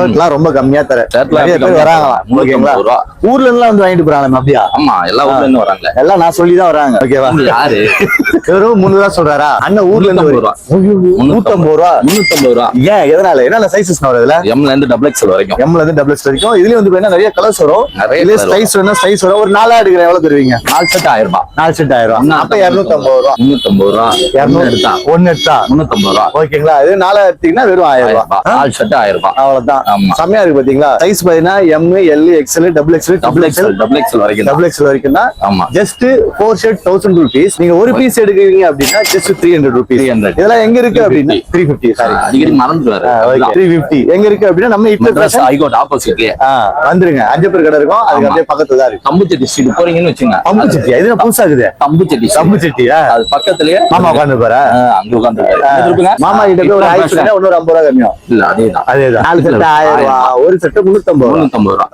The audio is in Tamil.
எல்லாம் ரொம்ப கம்மியா தர நிறைய பேர் வராங்களா? ஓகேங்களா? ஊர்ல இருந்து வந்து வாங்கிட்டு போறாங்க அப்படியா? ஆமா, எல்லா ஊர்ல இருந்து வராங்க. எல்லாம் நான் சொல்லிதான் வராங்க. ஓகேவா? யாரு வெறும் 300 சொல்றாரா? அண்ணன் ஊர்ல இருந்து 150 ரூபா. 350 ரூபா. ஏன் எதனால? என்னென்ன சைசஸ் வரும் இதுல? எம்ல இருந்து டபுள் எக்ஸ்எல் வரைக்கும். எம்ல இருந்து டபுள் எக்ஸ் வரைக்கும். இதுலயும் வந்து நிறைய கலர்ஸ் வரும். நிறைய சைஸ் வேணும், சைஸ் வரும். ஒரு 4 எடுக்கிற எவ்வளவு தருவீங்க? 4 செட் 1000 ரூபாய். 4 செட் 1000 ரூபாய். அப்ப 250 ரூபா. 350 ரூபா. 200 எடுத்தா ஒன்னு எடுத்தா 350 ரூபா. ஓகேங்களா? இது 4 எடுத்தீங்கன்னா வெறும் 1000 ரூபாய். 4 செட் 1000 ரூபாய். அவ்வளவுதான். ஆமா, செமையா இருக்கு பாத்தீங்களா? சைஸ் பாத்தீங்கன்னா M, L, XL, double XL, double XL வரைக்கும். டபுள் எக்ஸ்எல் வரைக்கும் தான். ஆமா, ஜஸ்ட் 4 ஷர்ட் 1000 rupees. நீங்க ஒரு பீஸ் எடுக்கிறீங்க அப்படின்னா ஜஸ்ட் 300 rupees. 300. இதெல்லாம் எங்க இருக்கு அப்படின்னா 350. சாரி, அடிக்கடி மறந்துடுவாரு. 350 எங்க இருக்கு அப்படின்னா நம்ம இப்ப ஐகோட் ஆப்போசிட்லயே வந்துருங்க. அஞ்சப்பர் கடை இருக்கும், அதுக்கு அப்படியே பக்கத்துல தான் இருக்கு. தம்புச்செட்டி ஸ்ட்ரீட் போறீங்கன்னு வச்சுங்க. தம்புச்செட்டி இது புதுசா இருக்குது. தம்புச்செட்டியா அது பக்கத்துலயே மாமா உட்காந்து பாரு. அங்க உட்காந்து மாமா கிட்ட போய் ஒரு ஐஸ் இன்னொரு 50 ரூபா கம்மியும். இல்ல, அதேதான். 4 செட் 1000 ரூபாய். ஒரு செட் 350 ரூபா.